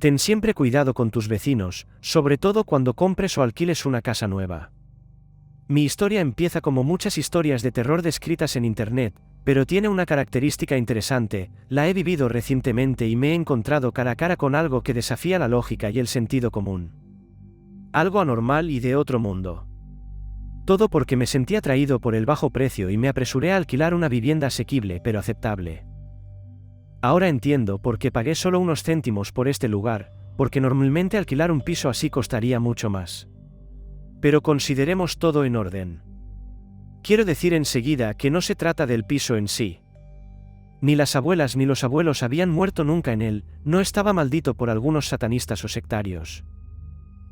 Ten siempre cuidado con tus vecinos, sobre todo cuando compres o alquiles una casa nueva. Mi historia empieza como muchas historias de terror descritas en Internet, pero tiene una característica interesante: la he vivido recientemente y me he encontrado cara a cara con algo que desafía la lógica y el sentido común. Algo anormal y de otro mundo. Todo porque me sentí atraído por el bajo precio y me apresuré a alquilar una vivienda asequible pero aceptable. Ahora entiendo por qué pagué solo unos céntimos por este lugar, porque normalmente alquilar un piso así costaría mucho más. Pero consideremos todo en orden. Quiero decir enseguida que no se trata del piso en sí. Ni las abuelas ni los abuelos habían muerto nunca en él, no estaba maldito por algunos satanistas o sectarios.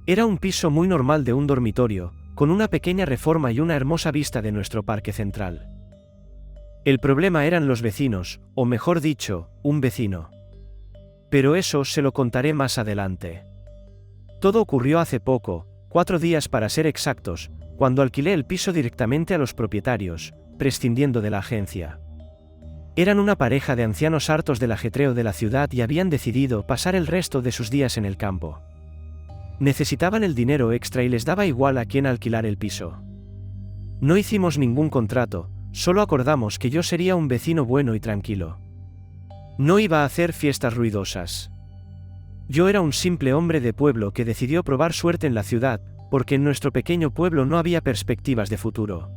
Era un piso muy normal de un dormitorio, con una pequeña reforma y una hermosa vista de nuestro parque central. El problema eran los vecinos, o mejor dicho, un vecino. Pero eso se lo contaré más adelante. Todo ocurrió hace poco, 4 días para ser exactos, cuando alquilé el piso directamente a los propietarios, prescindiendo de la agencia. Eran una pareja de ancianos hartos del ajetreo de la ciudad y habían decidido pasar el resto de sus días en el campo. Necesitaban el dinero extra y les daba igual a quién alquilar el piso. No hicimos ningún contrato, solo acordamos que yo sería un vecino bueno y tranquilo. No iba a hacer fiestas ruidosas. Yo era un simple hombre de pueblo que decidió probar suerte en la ciudad, porque en nuestro pequeño pueblo no había perspectivas de futuro.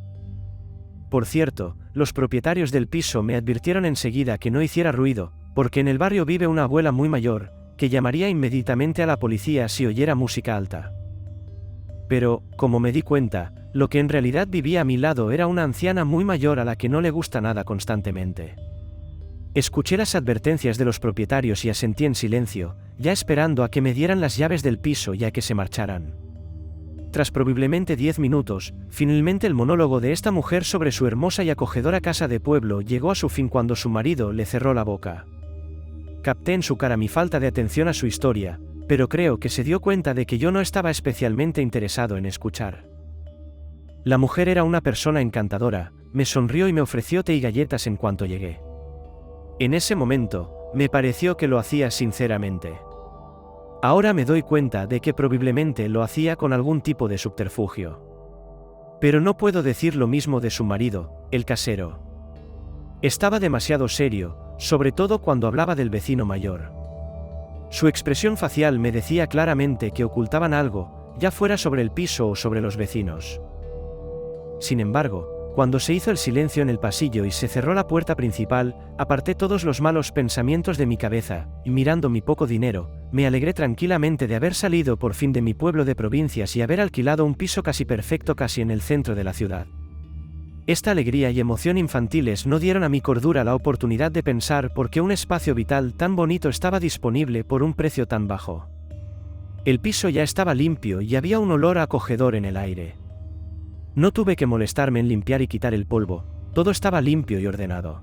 Por cierto, los propietarios del piso me advirtieron enseguida que no hiciera ruido, porque en el barrio vive una abuela muy mayor, que llamaría inmediatamente a la policía si oyera música alta. Pero, como me di cuenta, lo que en realidad vivía a mi lado era una anciana muy mayor a la que no le gusta nada constantemente. Escuché las advertencias de los propietarios y asentí en silencio, ya esperando a que me dieran las llaves del piso y a que se marcharan. Tras probablemente 10 minutos, finalmente el monólogo de esta mujer sobre su hermosa y acogedora casa de pueblo llegó a su fin cuando su marido le cerró la boca. Capté en su cara mi falta de atención a su historia, pero creo que se dio cuenta de que yo no estaba especialmente interesado en escuchar. La mujer era una persona encantadora, me sonrió y me ofreció té y galletas en cuanto llegué. En ese momento, me pareció que lo hacía sinceramente. Ahora me doy cuenta de que probablemente lo hacía con algún tipo de subterfugio. Pero no puedo decir lo mismo de su marido, el casero. Estaba demasiado serio, sobre todo cuando hablaba del vecino mayor. Su expresión facial me decía claramente que ocultaban algo, ya fuera sobre el piso o sobre los vecinos. Sin embargo, cuando se hizo el silencio en el pasillo y se cerró la puerta principal, aparté todos los malos pensamientos de mi cabeza, y mirando mi poco dinero, me alegré tranquilamente de haber salido por fin de mi pueblo de provincias y haber alquilado un piso casi perfecto casi en el centro de la ciudad. Esta alegría y emoción infantiles no dieron a mi cordura la oportunidad de pensar por qué un espacio vital tan bonito estaba disponible por un precio tan bajo. El piso ya estaba limpio y había un olor acogedor en el aire. No tuve que molestarme en limpiar y quitar el polvo, todo estaba limpio y ordenado.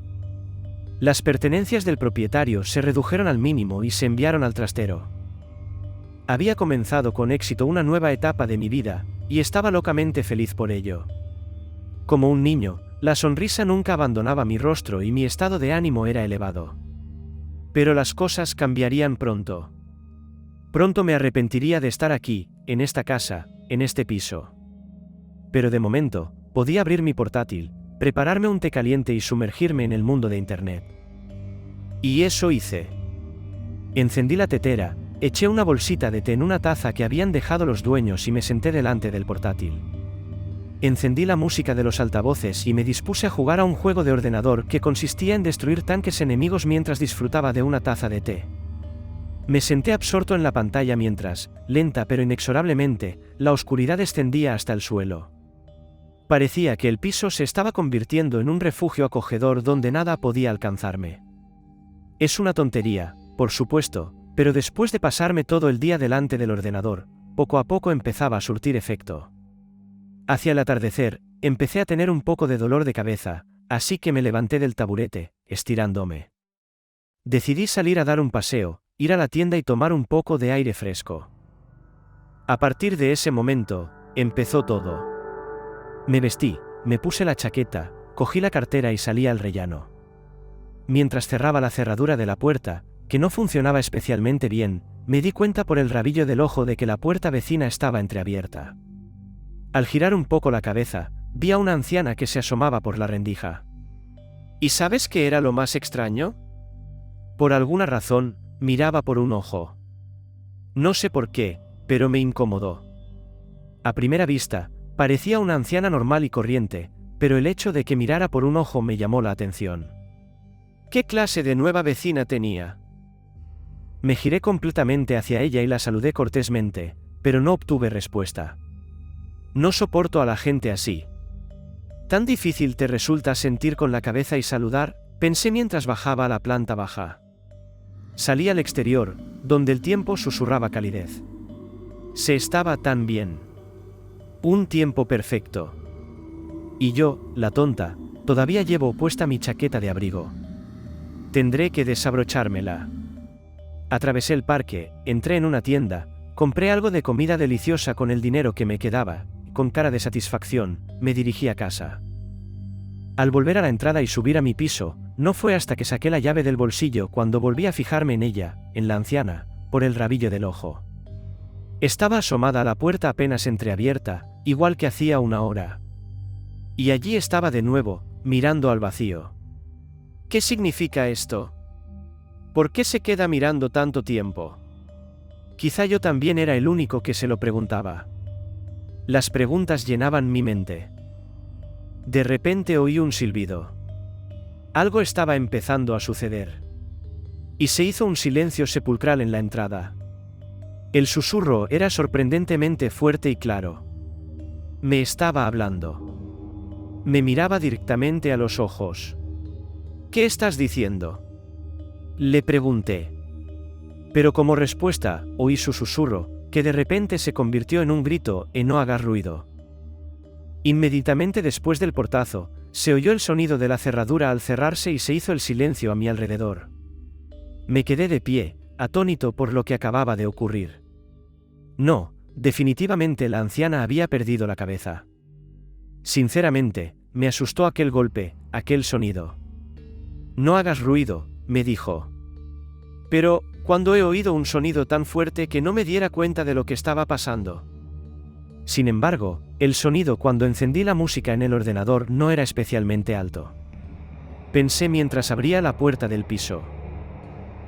Las pertenencias del propietario se redujeron al mínimo y se enviaron al trastero. Había comenzado con éxito una nueva etapa de mi vida, y estaba locamente feliz por ello. Como un niño, la sonrisa nunca abandonaba mi rostro y mi estado de ánimo era elevado. Pero las cosas cambiarían pronto. Pronto me arrepentiría de estar aquí, en esta casa, en este piso. Pero de momento, podía abrir mi portátil, prepararme un té caliente y sumergirme en el mundo de Internet. Y eso hice. Encendí la tetera, eché una bolsita de té en una taza que habían dejado los dueños y me senté delante del portátil. Encendí la música de los altavoces y me dispuse a jugar a un juego de ordenador que consistía en destruir tanques enemigos mientras disfrutaba de una taza de té. Me senté absorto en la pantalla mientras, lenta pero inexorablemente, la oscuridad descendía hasta el suelo. Parecía que el piso se estaba convirtiendo en un refugio acogedor donde nada podía alcanzarme. Es una tontería, por supuesto, pero después de pasarme todo el día delante del ordenador, poco a poco empezaba a surtir efecto. Hacia el atardecer, empecé a tener un poco de dolor de cabeza, así que me levanté del taburete, estirándome. Decidí salir a dar un paseo, ir a la tienda y tomar un poco de aire fresco. A partir de ese momento, empezó todo. Me vestí, me puse la chaqueta, cogí la cartera y salí al rellano. Mientras cerraba la cerradura de la puerta, que no funcionaba especialmente bien, me di cuenta por el rabillo del ojo de que la puerta vecina estaba entreabierta. Al girar un poco la cabeza, vi a una anciana que se asomaba por la rendija. ¿Y sabes qué era lo más extraño? Por alguna razón, miraba por un ojo. No sé por qué, pero me incomodó. A primera vista, parecía una anciana normal y corriente, pero el hecho de que mirara por un ojo me llamó la atención. ¿Qué clase de nueva vecina tenía? Me giré completamente hacia ella y la saludé cortésmente, pero no obtuve respuesta. No soporto a la gente así. ¿Tan difícil te resulta sentir con la cabeza y saludar?, pensé mientras bajaba a la planta baja. Salí al exterior, donde el tiempo susurraba calidez. Se estaba tan bien. Un tiempo perfecto. Y yo, la tonta, todavía llevo puesta mi chaqueta de abrigo. Tendré que desabrochármela. Atravesé el parque, entré en una tienda, compré algo de comida deliciosa con el dinero que me quedaba, y con cara de satisfacción, me dirigí a casa. Al volver a la entrada y subir a mi piso, no fue hasta que saqué la llave del bolsillo cuando volví a fijarme en ella, en la anciana, por el rabillo del ojo. Estaba asomada a la puerta apenas entreabierta, igual que hacía una hora. Y allí estaba de nuevo, mirando al vacío. ¿Qué significa esto? ¿Por qué se queda mirando tanto tiempo? Quizá yo también era el único que se lo preguntaba. Las preguntas llenaban mi mente. De repente oí un silbido. Algo estaba empezando a suceder. Y se hizo un silencio sepulcral en la entrada. El susurro era sorprendentemente fuerte y claro. Me estaba hablando. Me miraba directamente a los ojos. ¿Qué estás diciendo?, le pregunté. Pero como respuesta, oí su susurro, que de repente se convirtió en un grito, en no hagas ruido. Inmediatamente después del portazo, se oyó el sonido de la cerradura al cerrarse y se hizo el silencio a mi alrededor. Me quedé de pie, atónito por lo que acababa de ocurrir. No, definitivamente la anciana había perdido la cabeza. Sinceramente, me asustó aquel golpe, aquel sonido. No hagas ruido, me dijo. Pero, ¿cuándo he oído un sonido tan fuerte que no me diera cuenta de lo que estaba pasando? Sin embargo, el sonido cuando encendí la música en el ordenador no era especialmente alto. Pensé mientras abría la puerta del piso.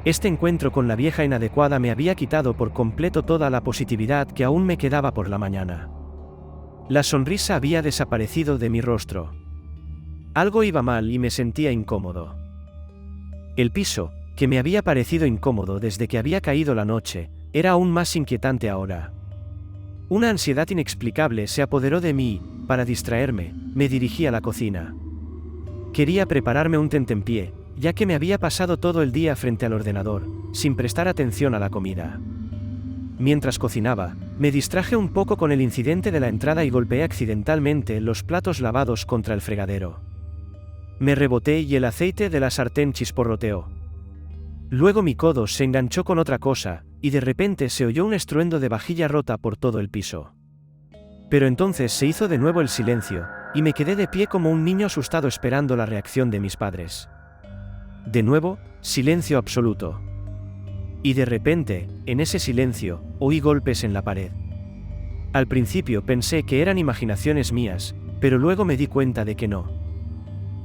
Este encuentro con la vieja inadecuada me había quitado por completo toda la positividad que aún me quedaba por la mañana. La sonrisa había desaparecido de mi rostro. Algo iba mal y me sentía incómodo. El piso, que me había parecido incómodo desde que había caído la noche, era aún más inquietante ahora. Una ansiedad inexplicable se apoderó de mí. Para distraerme, me dirigí a la cocina. Quería prepararme un tentempié, ya que me había pasado todo el día frente al ordenador, sin prestar atención a la comida. Mientras cocinaba, me distraje un poco con el incidente de la entrada y golpeé accidentalmente los platos lavados contra el fregadero. Me reboté y el aceite de la sartén chisporroteó. Luego mi codo se enganchó con otra cosa, y de repente se oyó un estruendo de vajilla rota por todo el piso. Pero entonces se hizo de nuevo el silencio, y me quedé de pie como un niño asustado esperando la reacción de mis padres. De nuevo, silencio absoluto. Y de repente, en ese silencio, oí golpes en la pared. Al principio pensé que eran imaginaciones mías, pero luego me di cuenta de que no.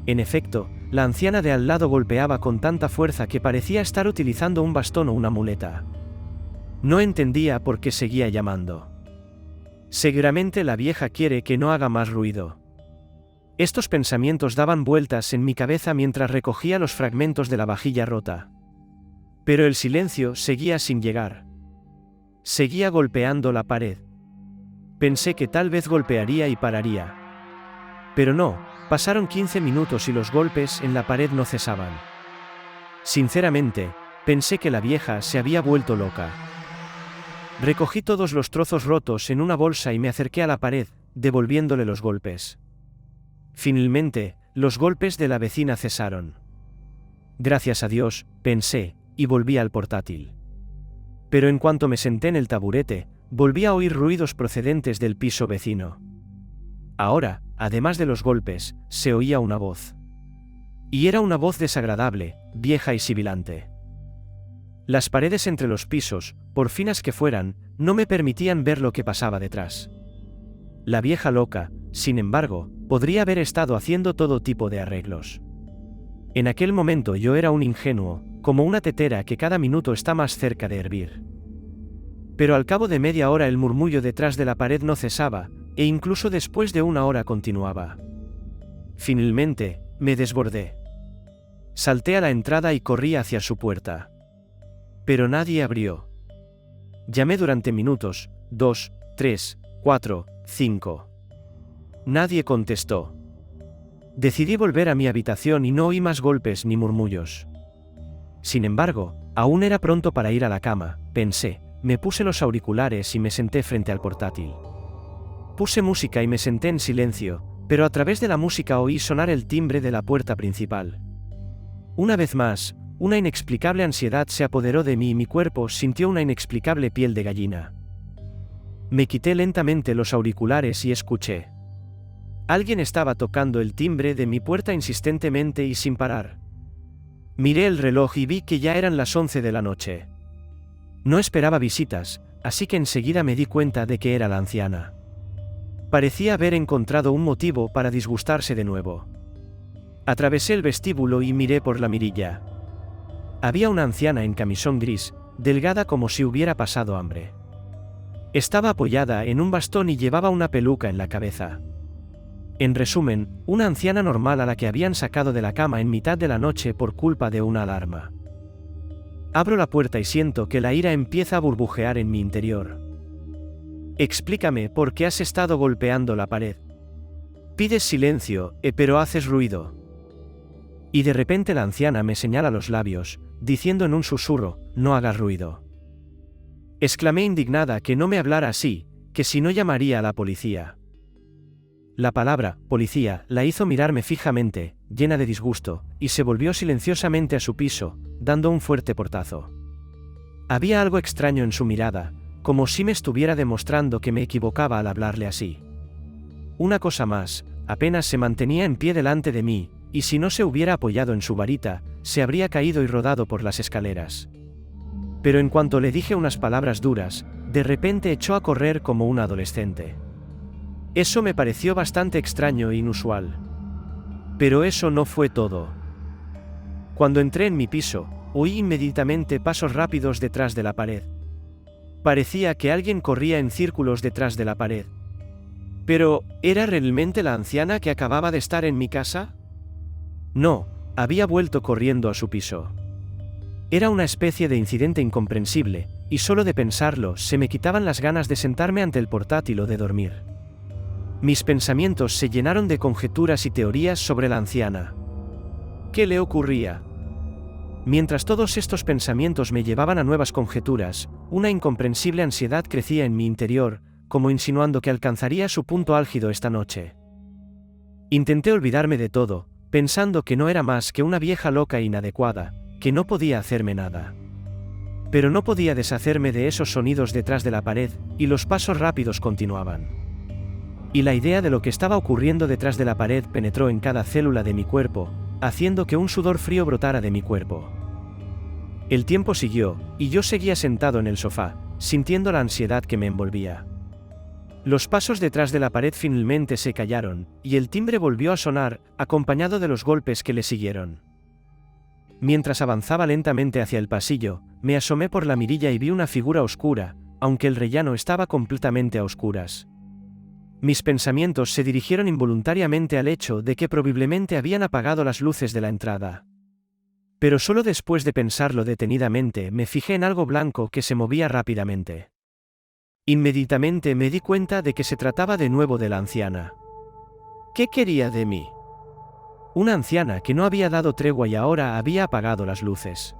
En efecto, la anciana de al lado golpeaba con tanta fuerza que parecía estar utilizando un bastón o una muleta. No entendía por qué seguía llamando. Seguramente la vieja quiere que no haga más ruido. Estos pensamientos daban vueltas en mi cabeza mientras recogía los fragmentos de la vajilla rota. Pero el silencio seguía sin llegar. Seguía golpeando la pared. Pensé que tal vez golpearía y pararía. Pero no, pasaron 15 minutos y los golpes en la pared no cesaban. Sinceramente, pensé que la vieja se había vuelto loca. Recogí todos los trozos rotos en una bolsa y me acerqué a la pared, devolviéndole los golpes. Finalmente, los golpes de la vecina cesaron. Gracias a Dios, pensé, y volví al portátil. Pero en cuanto me senté en el taburete, volví a oír ruidos procedentes del piso vecino. Ahora, además de los golpes, se oía una voz. Y era una voz desagradable, vieja y sibilante. Las paredes entre los pisos, por finas que fueran, no me permitían ver lo que pasaba detrás. La vieja loca, sin embargo, podría haber estado haciendo todo tipo de arreglos. En aquel momento yo era un ingenuo, como una tetera que cada minuto está más cerca de hervir. Pero al cabo de media hora el murmullo detrás de la pared no cesaba, e incluso después de una hora continuaba. Finalmente, me desbordé. Salté a la entrada y corrí hacia su puerta. Pero nadie abrió. Llamé durante minutos, 2, 3, 4, 5. Nadie contestó. Decidí volver a mi habitación y no oí más golpes ni murmullos. Sin embargo, aún era pronto para ir a la cama, pensé, me puse los auriculares y me senté frente al portátil. Puse música y me senté en silencio, pero a través de la música oí sonar el timbre de la puerta principal. Una vez más, una inexplicable ansiedad se apoderó de mí y mi cuerpo sintió una inexplicable piel de gallina. Me quité lentamente los auriculares y escuché. Alguien estaba tocando el timbre de mi puerta insistentemente y sin parar. Miré el reloj y vi que ya eran las 11 de la noche. No esperaba visitas, así que enseguida me di cuenta de que era la anciana. Parecía haber encontrado un motivo para disgustarse de nuevo. Atravesé el vestíbulo y miré por la mirilla. Había una anciana en camisón gris, delgada como si hubiera pasado hambre. Estaba apoyada en un bastón y llevaba una peluca en la cabeza. En resumen, una anciana normal a la que habían sacado de la cama en mitad de la noche por culpa de una alarma. Abro la puerta y siento que la ira empieza a burbujear en mi interior. Explícame por qué has estado golpeando la pared. Pides silencio, pero haces ruido. Y de repente la anciana me señala los labios, diciendo en un susurro, no hagas ruido. Exclamé indignada que no me hablara así, que si no llamaría a la policía. La palabra, policía, la hizo mirarme fijamente, llena de disgusto, y se volvió silenciosamente a su piso, dando un fuerte portazo. Había algo extraño en su mirada, como si me estuviera demostrando que me equivocaba al hablarle así. Una cosa más, apenas se mantenía en pie delante de mí, y si no se hubiera apoyado en su varita, se habría caído y rodado por las escaleras. Pero en cuanto le dije unas palabras duras, de repente echó a correr como un adolescente. Eso me pareció bastante extraño e inusual. Pero eso no fue todo. Cuando entré en mi piso, oí inmediatamente pasos rápidos detrás de la pared. Parecía que alguien corría en círculos detrás de la pared. Pero, ¿era realmente la anciana que acababa de estar en mi casa? No, había vuelto corriendo a su piso. Era una especie de incidente incomprensible, y solo de pensarlo se me quitaban las ganas de sentarme ante el portátil o de dormir. Mis pensamientos se llenaron de conjeturas y teorías sobre la anciana. ¿Qué le ocurría? Mientras todos estos pensamientos me llevaban a nuevas conjeturas, una incomprensible ansiedad crecía en mi interior, como insinuando que alcanzaría su punto álgido esta noche. Intenté olvidarme de todo, pensando que no era más que una vieja loca e inadecuada, que no podía hacerme nada. Pero no podía deshacerme de esos sonidos detrás de la pared, y los pasos rápidos continuaban. Y la idea de lo que estaba ocurriendo detrás de la pared penetró en cada célula de mi cuerpo, haciendo que un sudor frío brotara de mi cuerpo. El tiempo siguió, y yo seguía sentado en el sofá, sintiendo la ansiedad que me envolvía. Los pasos detrás de la pared finalmente se callaron, y el timbre volvió a sonar, acompañado de los golpes que le siguieron. Mientras avanzaba lentamente hacia el pasillo, me asomé por la mirilla y vi una figura oscura, aunque el rellano estaba completamente a oscuras. Mis pensamientos se dirigieron involuntariamente al hecho de que probablemente habían apagado las luces de la entrada. Pero solo después de pensarlo detenidamente me fijé en algo blanco que se movía rápidamente. Inmediatamente me di cuenta de que se trataba de nuevo de la anciana. ¿Qué quería de mí? Una anciana que no había dado tregua y ahora había apagado las luces.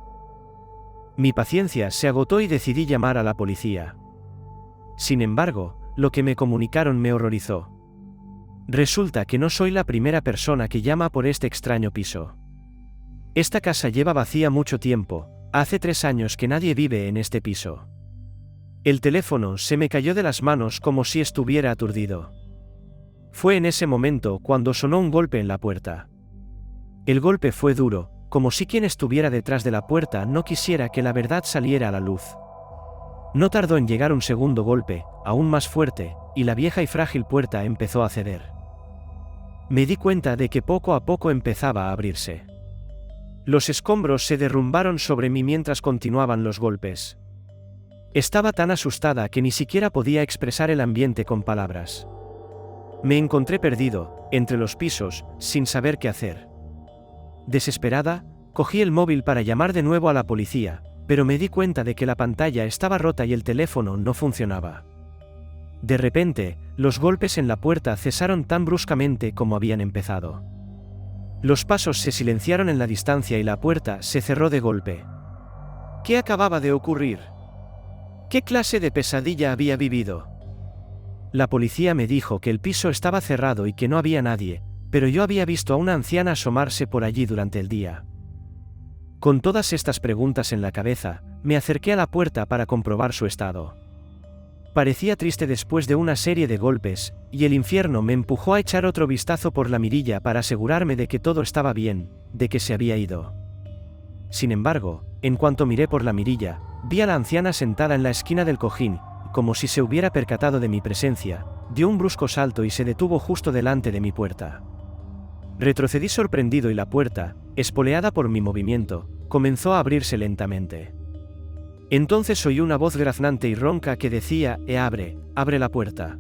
Mi paciencia se agotó y decidí llamar a la policía. Sin embargo, lo que me comunicaron me horrorizó. Resulta que no soy la primera persona que llama por este extraño piso. Esta casa lleva vacía mucho tiempo, hace 3 años que nadie vive en este piso. El teléfono se me cayó de las manos como si estuviera aturdido. Fue en ese momento cuando sonó un golpe en la puerta. El golpe fue duro, como si quien estuviera detrás de la puerta no quisiera que la verdad saliera a la luz. No tardó en llegar un segundo golpe, aún más fuerte, y la vieja y frágil puerta empezó a ceder. Me di cuenta de que poco a poco empezaba a abrirse. Los escombros se derrumbaron sobre mí mientras continuaban los golpes. Estaba tan asustada que ni siquiera podía expresar el ambiente con palabras. Me encontré perdido, entre los pisos, sin saber qué hacer. Desesperada, cogí el móvil para llamar de nuevo a la policía, pero me di cuenta de que la pantalla estaba rota y el teléfono no funcionaba. De repente, los golpes en la puerta cesaron tan bruscamente como habían empezado. Los pasos se silenciaron en la distancia y la puerta se cerró de golpe. ¿Qué acababa de ocurrir? ¿Qué clase de pesadilla había vivido? La policía me dijo que el piso estaba cerrado y que no había nadie, pero yo había visto a una anciana asomarse por allí durante el día. Con todas estas preguntas en la cabeza, me acerqué a la puerta para comprobar su estado. Parecía triste después de una serie de golpes, y el infierno me empujó a echar otro vistazo por la mirilla para asegurarme de que todo estaba bien, de que se había ido. Sin embargo, en cuanto miré por la mirilla, vi a la anciana sentada en la esquina del cojín, como si se hubiera percatado de mi presencia, dio un brusco salto y se detuvo justo delante de mi puerta. Retrocedí sorprendido y la puerta, espoleada por mi movimiento, comenzó a abrirse lentamente. Entonces oí una voz graznante y ronca que decía: abre la puerta.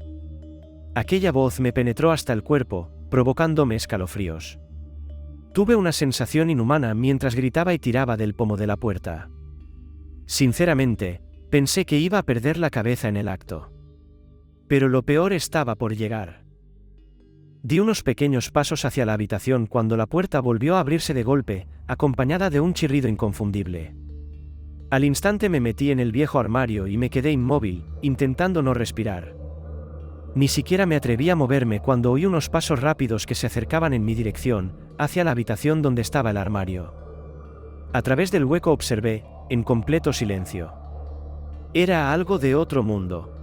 Aquella voz me penetró hasta el cuerpo, provocándome escalofríos. Tuve una sensación inhumana mientras gritaba y tiraba del pomo de la puerta. Sinceramente, pensé que iba a perder la cabeza en el acto. Pero lo peor estaba por llegar. Di unos pequeños pasos hacia la habitación cuando la puerta volvió a abrirse de golpe, acompañada de un chirrido inconfundible. Al instante me metí en el viejo armario y me quedé inmóvil, intentando no respirar. Ni siquiera me atreví a moverme cuando oí unos pasos rápidos que se acercaban en mi dirección, hacia la habitación donde estaba el armario. A través del hueco observé, en completo silencio. Era algo de otro mundo.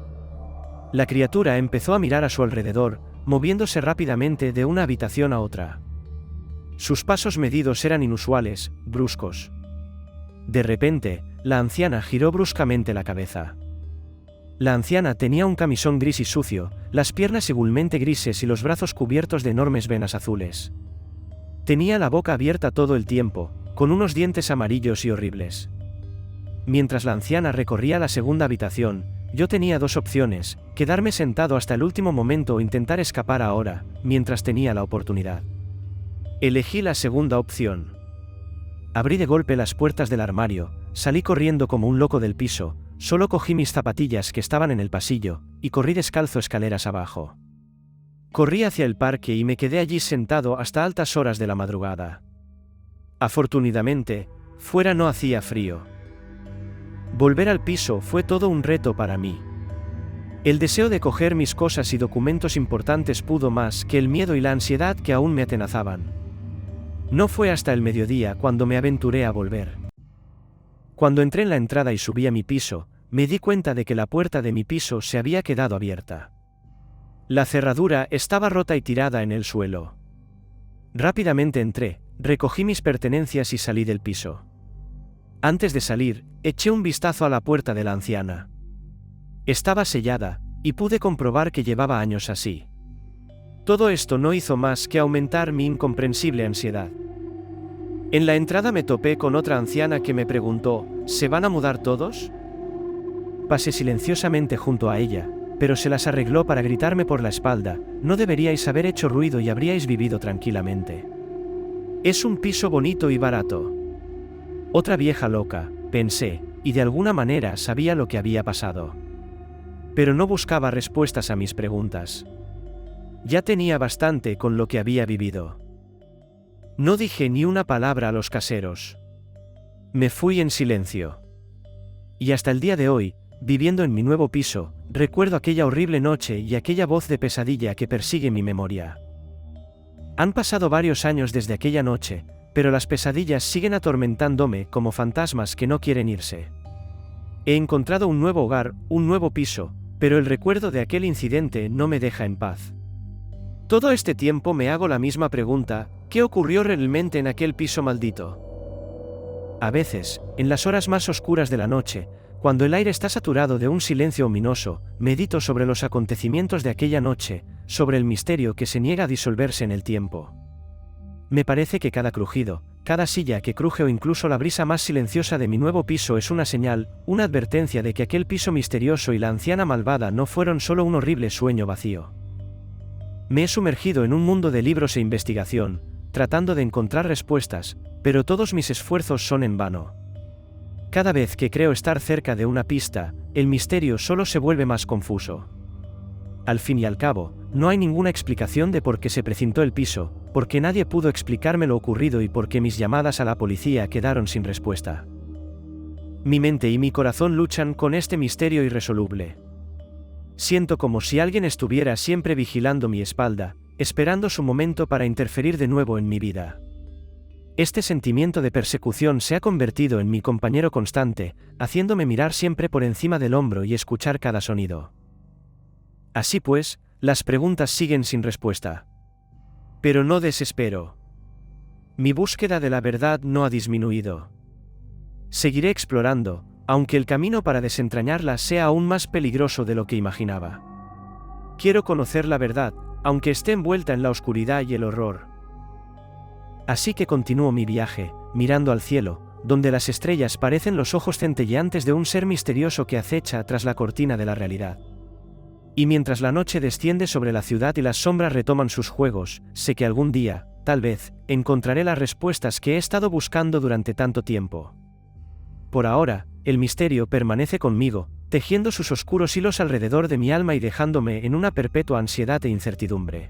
La criatura empezó a mirar a su alrededor, moviéndose rápidamente de una habitación a otra. Sus pasos medidos eran inusuales, bruscos. De repente, la anciana giró bruscamente la cabeza. La anciana tenía un camisón gris y sucio, las piernas igualmente grises y los brazos cubiertos de enormes venas azules. Tenía la boca abierta todo el tiempo, con unos dientes amarillos y horribles. Mientras la anciana recorría la segunda habitación, yo tenía dos opciones: quedarme sentado hasta el último momento o intentar escapar ahora, mientras tenía la oportunidad. Elegí la segunda opción. Abrí de golpe las puertas del armario, salí corriendo como un loco del piso, solo cogí mis zapatillas que estaban en el pasillo, y corrí descalzo escaleras abajo. Corrí hacia el parque y me quedé allí sentado hasta altas horas de la madrugada. Afortunadamente, fuera no hacía frío. Volver al piso fue todo un reto para mí. El deseo de coger mis cosas y documentos importantes pudo más que el miedo y la ansiedad que aún me atenazaban. No fue hasta el mediodía cuando me aventuré a volver. Cuando entré en la entrada y subí a mi piso, me di cuenta de que la puerta de mi piso se había quedado abierta. La cerradura estaba rota y tirada en el suelo. Rápidamente entré, recogí mis pertenencias y salí del piso. Antes de salir, eché un vistazo a la puerta de la anciana. Estaba sellada, y pude comprobar que llevaba años así. Todo esto no hizo más que aumentar mi incomprensible ansiedad. En la entrada me topé con otra anciana que me preguntó: ¿se van a mudar todos? Pasé silenciosamente junto a ella, pero se las arregló para gritarme por la espalda: no deberíais haber hecho ruido y habríais vivido tranquilamente. Es un piso bonito y barato. Otra vieja loca, pensé, y de alguna manera sabía lo que había pasado. Pero no buscaba respuestas a mis preguntas. Ya tenía bastante con lo que había vivido. No dije ni una palabra a los caseros. Me fui en silencio. Y hasta el día de hoy, viviendo en mi nuevo piso, recuerdo aquella horrible noche y aquella voz de pesadilla que persigue mi memoria. Han pasado varios años desde aquella noche, pero las pesadillas siguen atormentándome como fantasmas que no quieren irse. He encontrado un nuevo hogar, un nuevo piso, pero el recuerdo de aquel incidente no me deja en paz. Todo este tiempo me hago la misma pregunta: ¿qué ocurrió realmente en aquel piso maldito? A veces, en las horas más oscuras de la noche, cuando el aire está saturado de un silencio ominoso, medito sobre los acontecimientos de aquella noche, sobre el misterio que se niega a disolverse en el tiempo. Me parece que cada crujido, cada silla que cruje o incluso la brisa más silenciosa de mi nuevo piso es una señal, una advertencia de que aquel piso misterioso y la anciana malvada no fueron solo un horrible sueño vacío. Me he sumergido en un mundo de libros e investigación, tratando de encontrar respuestas, pero todos mis esfuerzos son en vano. Cada vez que creo estar cerca de una pista, el misterio solo se vuelve más confuso. Al fin y al cabo, no hay ninguna explicación de por qué se precintó el piso, porque nadie pudo explicarme lo ocurrido y porque mis llamadas a la policía quedaron sin respuesta. Mi mente y mi corazón luchan con este misterio irresoluble. Siento como si alguien estuviera siempre vigilando mi espalda, esperando su momento para interferir de nuevo en mi vida. Este sentimiento de persecución se ha convertido en mi compañero constante, haciéndome mirar siempre por encima del hombro y escuchar cada sonido. Así pues, las preguntas siguen sin respuesta. Pero no desespero. Mi búsqueda de la verdad no ha disminuido. Seguiré explorando, aunque el camino para desentrañarla sea aún más peligroso de lo que imaginaba. Quiero conocer la verdad, aunque esté envuelta en la oscuridad y el horror. Así que continúo mi viaje, mirando al cielo, donde las estrellas parecen los ojos centelleantes de un ser misterioso que acecha tras la cortina de la realidad. Y mientras la noche desciende sobre la ciudad y las sombras retoman sus juegos, sé que algún día, tal vez, encontraré las respuestas que he estado buscando durante tanto tiempo. Por ahora, el misterio permanece conmigo, tejiendo sus oscuros hilos alrededor de mi alma y dejándome en una perpetua ansiedad e incertidumbre.